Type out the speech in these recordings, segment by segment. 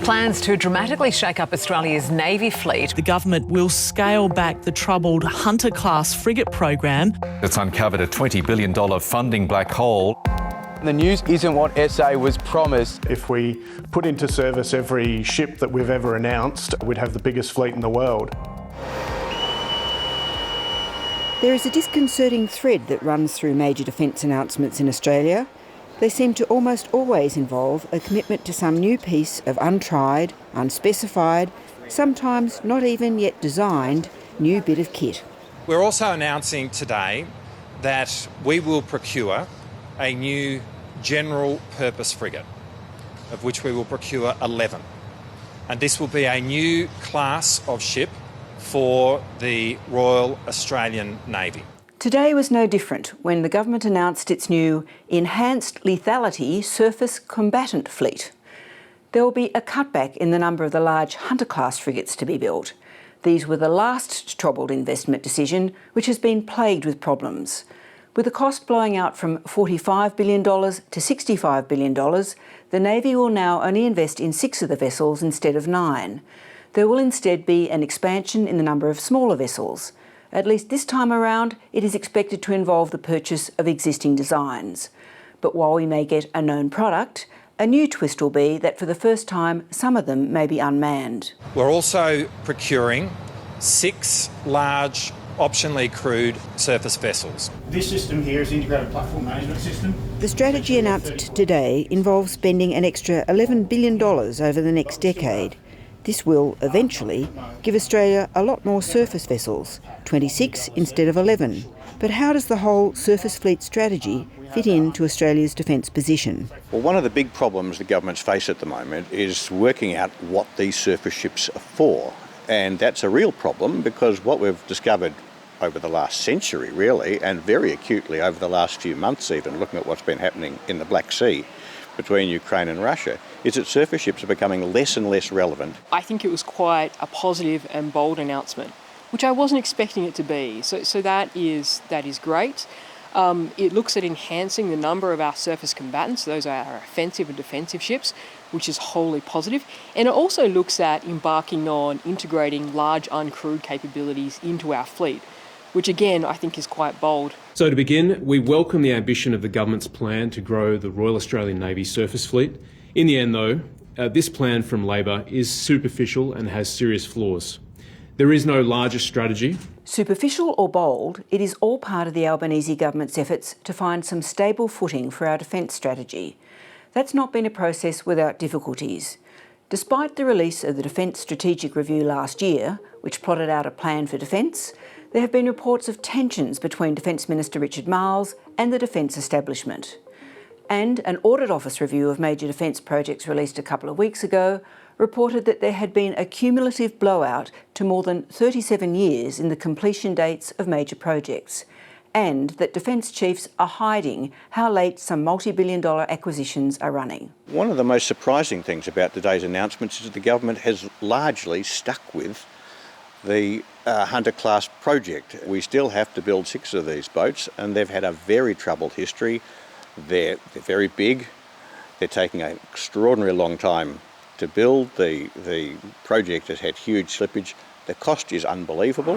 Plans to dramatically shake up Australia's Navy fleet. The government will scale back the troubled Hunter-class frigate program. It's uncovered a $20 billion funding black hole. The news isn't what SA was promised. If we put into service every ship that we've ever announced, we'd have the biggest fleet in the world. There is a disconcerting thread that runs through major defence announcements in Australia. They seem to almost always involve a commitment to some new piece of untried, unspecified, sometimes not even yet designed, new bit of kit. We're also announcing today that we will procure a new general purpose frigate, of which we will procure 11. And this will be a new class of ship for the Royal Australian Navy. Today was no different when the government announced its new Enhanced Lethality Surface Combatant Fleet. There will be a cutback in the number of the large Hunter-class frigates to be built. These were the last troubled investment decision, which has been plagued with problems. With the cost blowing out from $45 billion to $65 billion, the Navy will now only invest in 6 of the vessels instead of 9. There will instead be an expansion in the number of smaller vessels. At least this time around, it is expected to involve the purchase of existing designs. But while we may get a known product, a new twist will be that for the first time, some of them may be unmanned. We're also procuring 6 large optionally crewed surface vessels. This system here is Integrated Platform Management System. The strategy announced today involves spending an extra $11 billion over the next decade. This will, eventually, give Australia a lot more surface vessels, 26 instead of 11. But how does the whole surface fleet strategy fit into Australia's defence position? Well, one of the big problems the governments face at the moment is working out what these surface ships are for. And that's a real problem because what we've discovered over the last century, really, and very acutely over the last few months even, looking at what's been happening in the Black Sea between Ukraine and Russia, is that surface ships are becoming less and less relevant. I think it was quite a positive and bold announcement, which I wasn't expecting it to be. So that is great. It looks at enhancing the number of our surface combatants. Those are our offensive and defensive ships, which is wholly positive. And it also looks at embarking on integrating large uncrewed capabilities into our fleet, which again I think is quite bold. So to begin, we welcome the ambition of the government's plan to grow the Royal Australian Navy surface fleet. In the end though, this plan from Labor is superficial and has serious flaws. There is no larger strategy. Superficial or bold, it is all part of the Albanese Government's efforts to find some stable footing for our defence strategy. That's not been a process without difficulties. Despite the release of the Defence Strategic Review last year, which plotted out a plan for defence, there have been reports of tensions between Defence Minister Richard Marles and the defence establishment. And an Audit Office review of major defence projects released a couple of weeks ago reported that there had been a cumulative blowout to more than 37 years in the completion dates of major projects, and that defence chiefs are hiding how late some multi-billion-dollar acquisitions are running. One of the most surprising things about today's announcements is that the government has largely stuck with the Hunter-class project. We still have to build 6 of these boats, and they've had a very troubled history. They're very big. They're taking an extraordinarily long time to build. The project has had huge slippage. The cost is unbelievable.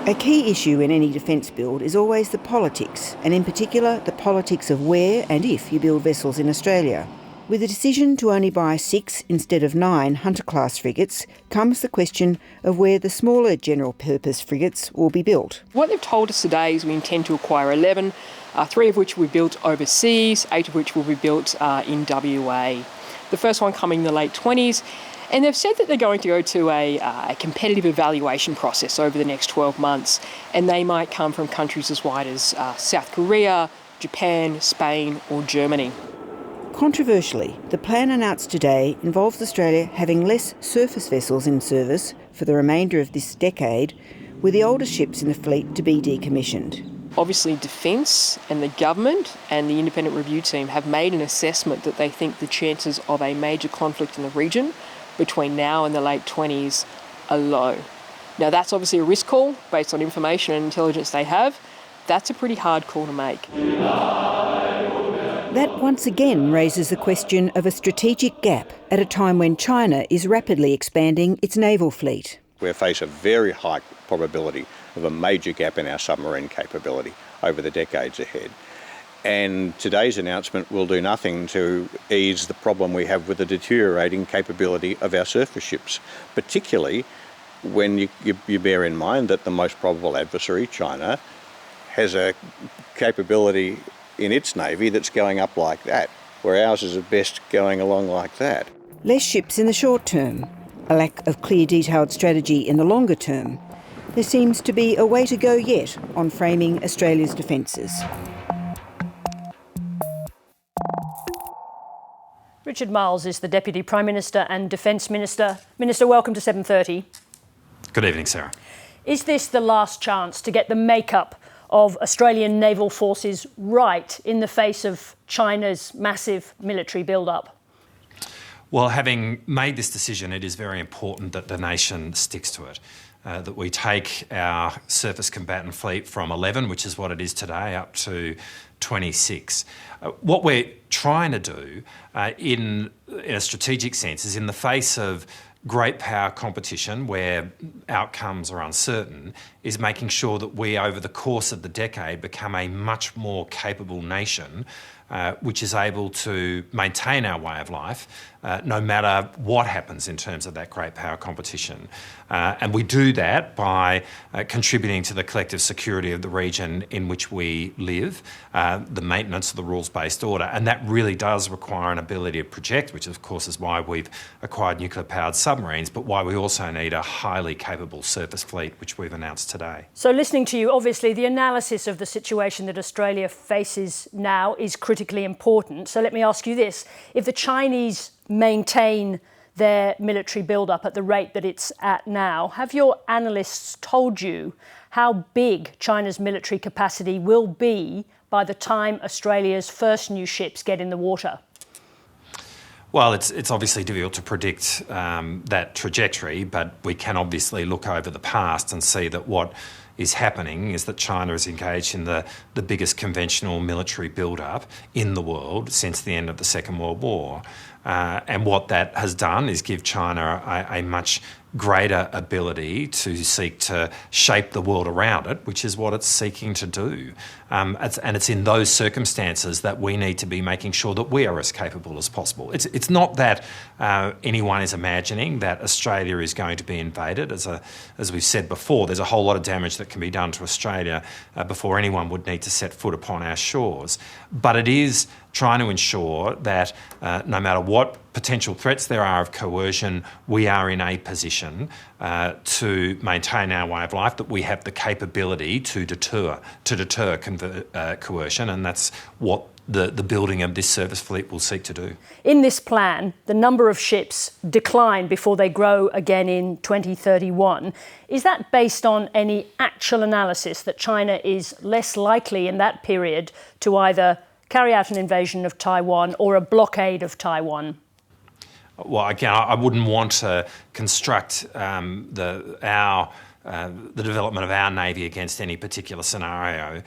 A key issue in any defence build is always the politics, and in particular the politics of where and if you build vessels in Australia. With the decision to only buy 6 instead of 9 Hunter-class frigates comes the question of where the smaller general-purpose frigates will be built. What they've told us today is we intend to acquire 11, 3 of which will be built overseas, 8 of which will be built in WA. The first one coming in the late 20s. And they've said that they're going to go to a competitive evaluation process over the next 12 months. And they might come from countries as wide as South Korea, Japan, Spain or Germany. Controversially, the plan announced today involves Australia having less surface vessels in service for the remainder of this decade, with the older ships in the fleet to be decommissioned. Obviously, Defence and the government and the independent review team have made an assessment that they think the chances of a major conflict in the region between now and the late 20s are low. Now, that's obviously a risk call based on information and intelligence they have, that's a pretty hard call to make. That once again raises the question of a strategic gap at a time when China is rapidly expanding its naval fleet. We face a very high probability of a major gap in our submarine capability over the decades ahead. And today's announcement will do nothing to ease the problem we have with the deteriorating capability of our surface ships, particularly when you bear in mind that the most probable adversary, China, has a capability in its navy that's going up like that, where ours is at best going along like that. Less ships in the short term, a lack of clear detailed strategy in the longer term. There seems to be a way to go yet on framing Australia's defences. Richard Marles is the Deputy Prime Minister and Defence Minister. Minister, welcome to 7:30. Good evening, Sarah. Is this the last chance to get the makeup of Australian naval forces right in the face of China's massive military build-up? Well, having made this decision, it is very important that the nation sticks to it. That we take our surface combatant fleet from 11, which is what it is today, up to 26. What we're trying to do in a strategic sense is, in the face of great power competition where outcomes are uncertain, is making sure that we, over the course of the decade, become a much more capable nation which is able to maintain our way of life no matter what happens in terms of that great power competition. And we do that by contributing to the collective security of the region in which we live, the maintenance of the rules-based order. And that really does require an ability to project, which of course is why we've acquired nuclear-powered submarines, but why we also need a highly capable surface fleet, which we've announced today. So listening to you, obviously the analysis of the situation that Australia faces now is critically important. So let me ask you this. If the Chinese maintain their military build-up at the rate that it's at now, have your analysts told you how big China's military capacity will be by the time Australia's first new ships get in the water? Well, it's obviously difficult to predict that trajectory, but we can obviously look over the past and see that what is happening is that China is engaged in the biggest conventional military build-up in the world since the end of the Second World War. And what that has done is give China a much greater ability to seek to shape the world around it, which is what it's seeking to do. And it's in those circumstances that we need to be making sure that we are as capable as possible. It's not that anyone is imagining that Australia is going to be invaded. As we've said before, there's a whole lot of damage that can be done to Australia before anyone would need to set foot upon our shores. But it is trying to ensure that no matter what potential threats there are of coercion, we are in a position to maintain our way of life, that we have the capability to deter coercion, and that's what the building of this surface fleet will seek to do. In this plan, the number of ships decline before they grow again in 2031. Is that based on any actual analysis that China is less likely in that period to either carry out an invasion of Taiwan or a blockade of Taiwan? Well, again, I wouldn't want to construct the development of our Navy against any particular scenario.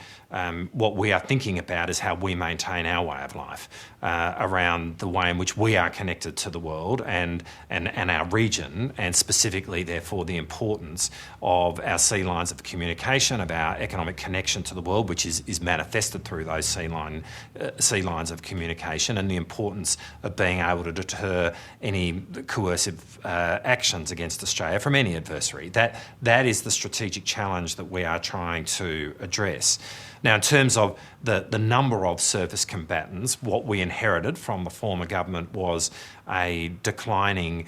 What we are thinking about is how we maintain our way of life around the way in which we are connected to the world and our region, and specifically, therefore, the importance of our sea lines of communication, of our economic connection to the world, which is manifested through those sea lines of communication, and the importance of being able to deter any coercive actions against Australia from any adversary. That is the strategic challenge that we are trying to address. Now, in terms of the number of surface combatants, what we inherited from the former government was a declining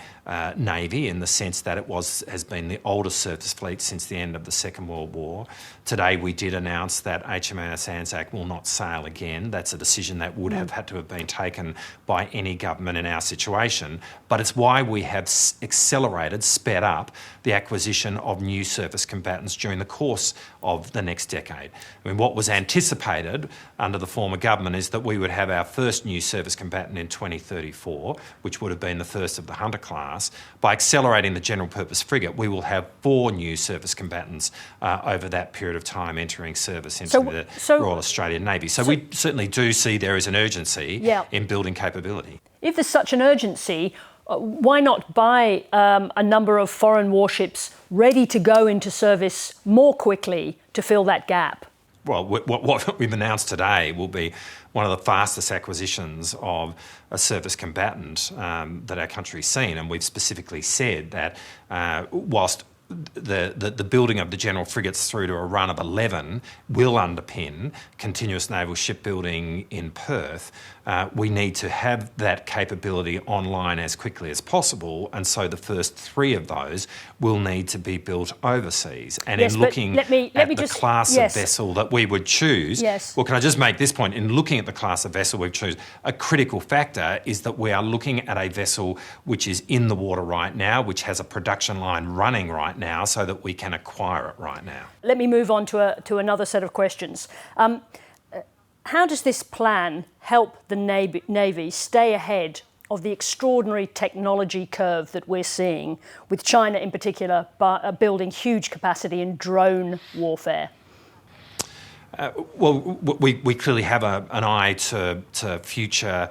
navy, in the sense that it has been the oldest surface fleet since the end of the Second World War. Today we did announce that HMAS Anzac will not sail again. That's a decision that would have had to have been taken by any government in our situation, but it's why we have sped up the acquisition of new surface combatants during the course of the next decade. I mean, what was anticipated under the former government is that we would have our first new surface combatant in 2034, which would have been the first of the Hunter class. By accelerating the general purpose frigate, we will have 4 new surface combatants over that period of time entering service into the Royal Australian Navy. So we certainly do see there is an urgency in building capability. If there's such an urgency, why not buy a number of foreign warships ready to go into service more quickly to fill that gap? Well, what we've announced today will be one of the fastest acquisitions of a surface combatant that our country's seen, and we've specifically said that whilst the building of the general frigates through to a run of 11 will underpin continuous naval shipbuilding in Perth, we need to have that capability online as quickly as possible, and so the first 3 of those will need to be built overseas. And in looking at the class of vessel that we would choose, well, can I just make this point? In looking at the class of vessel we choose, a critical factor is that we are looking at a vessel which is in the water right now, which has a production line running right now, so that we can acquire it right now. Let me move on to another set of questions. How does this plan help the Navy stay ahead of the extraordinary technology curve that we're seeing, with China in particular building huge capacity in drone warfare? Well, we clearly have an eye to future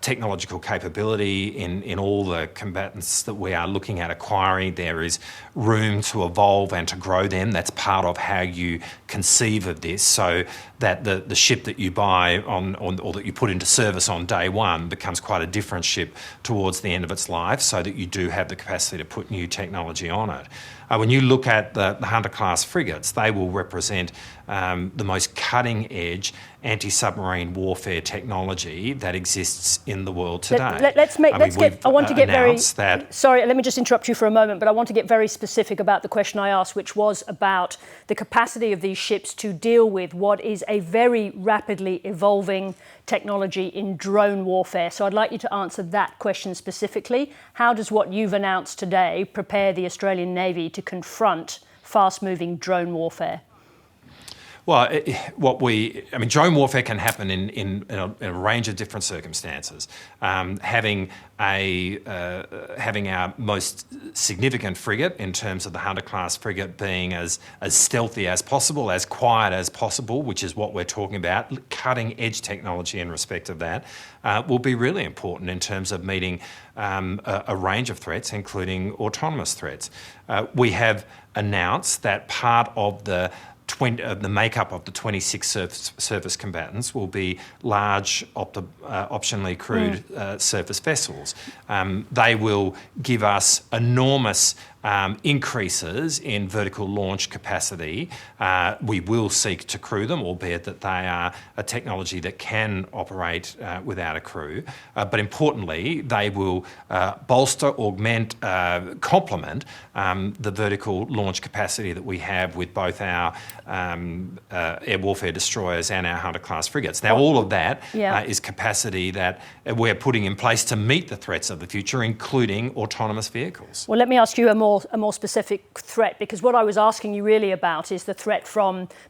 technological capability in all the combatants that we are looking at acquiring. There is room to evolve and to grow them. That's part of how you conceive of this, so that the ship that you buy or that you put into service on day one becomes quite a different ship towards the end of its life, so that you do have the capacity to put new technology on it. When you look at the Hunter-class frigates, they will represent the most cutting-edge anti-submarine warfare technology that exists in the world today. Sorry, let me just interrupt you for a moment, but I want to get very specific about the question I asked, which was about the capacity of these ships to deal with what is a very rapidly evolving technology in drone warfare. So I'd like you to answer that question specifically. How does what you've announced today prepare the Australian Navy to confront fast-moving drone warfare? Well, drone warfare can happen in a range of different circumstances. Having our most significant frigate, in terms of the Hunter-class frigate, being as stealthy as possible, as quiet as possible, which is what we're talking about, cutting-edge technology in respect of that, will be really important in terms of meeting a range of threats, including autonomous threats. We have announced that part of the makeup of the 26 surface combatants will be large, optionally crewed surface vessels. They will give us enormous increases in vertical launch capacity. We will seek to crew them, albeit that they are a technology that can operate without a crew. But importantly, they will bolster, augment, complement the vertical launch capacity that we have with both our air warfare destroyers and our Hunter-class frigates. Now, all of that is capacity that we're putting in place to meet the threats of the future, including autonomous vehicles. Well, let me ask you a more specific threat, because what I was asking you really about is the threat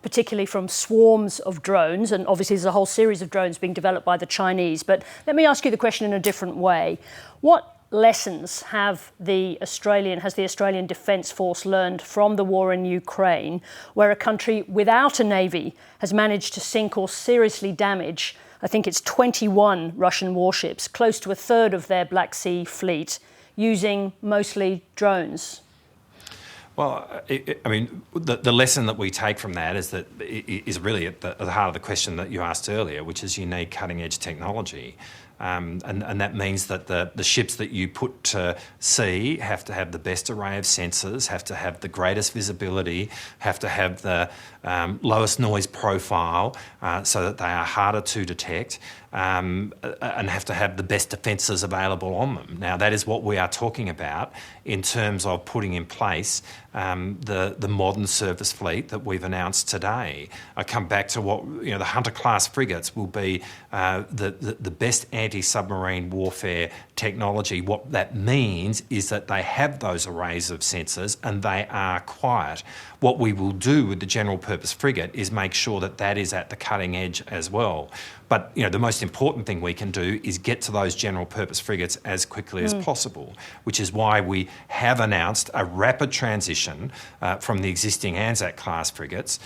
particularly from swarms of drones, and obviously there's a whole series of drones being developed by the Chinese. But let me ask you the question in a different way. What lessons has the Australian Defence Force learned from the war in Ukraine, where a country without a navy has managed to sink or seriously damage, I think it's 21 Russian warships, close to a third of their Black Sea fleet, using mostly drones? Well, the lesson that we take from that is really at the heart of the question that you asked earlier, which is you need cutting-edge technology. And that means that the ships that you put to sea have to have the best array of sensors, have to have the greatest visibility, have to have the lowest noise profile so that they are harder to detect, and have to have the best defences available on them. Now, that is what we are talking about in terms of putting in place the modern surface fleet that we've announced today. I come back to the Hunter-class frigates will be the best anti-submarine warfare technology, what that means is that they have those arrays of sensors and they are quiet. What we will do with the general purpose frigate is make sure that that is at the cutting edge as well. But the most important thing we can do is get to those general purpose frigates as quickly as possible, which is why we have announced a rapid transition from the existing Anzac class frigates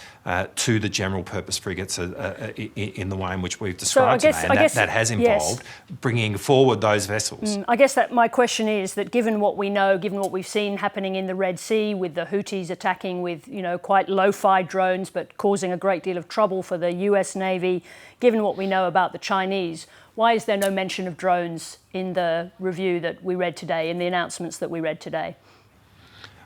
to the general purpose frigates in the way in which we've described today. And that has involved bringing forward those vessels. I guess that my question is that given what we know, given what we've seen happening in the Red Sea with the Houthis attacking with quite lo-fi drones but causing a great deal of trouble for the US Navy, given what we know about the Chinese, why is there no mention of drones in the review that we read today, in the announcements that we read today?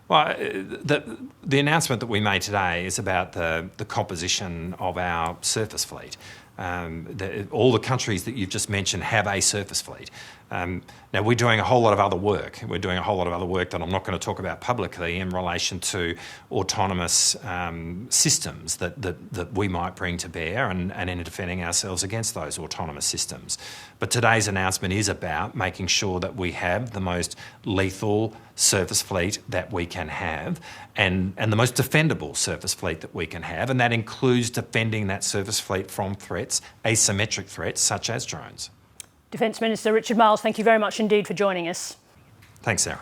Well, the announcement that we made today is about the composition of our surface fleet. All the countries that you've just mentioned have a surface fleet. Now, we're doing a whole lot of other work. We're doing a whole lot of other work that I'm not going to talk about publicly in relation to autonomous systems that we might bring to bear and in defending ourselves against those autonomous systems. But today's announcement is about making sure that we have the most lethal surface fleet that we can have and the most defendable surface fleet that we can have, and that includes defending that surface fleet from threats, asymmetric threats such as drones. Defence Minister Richard Marles, thank you very much indeed for joining us. Thanks, Sarah.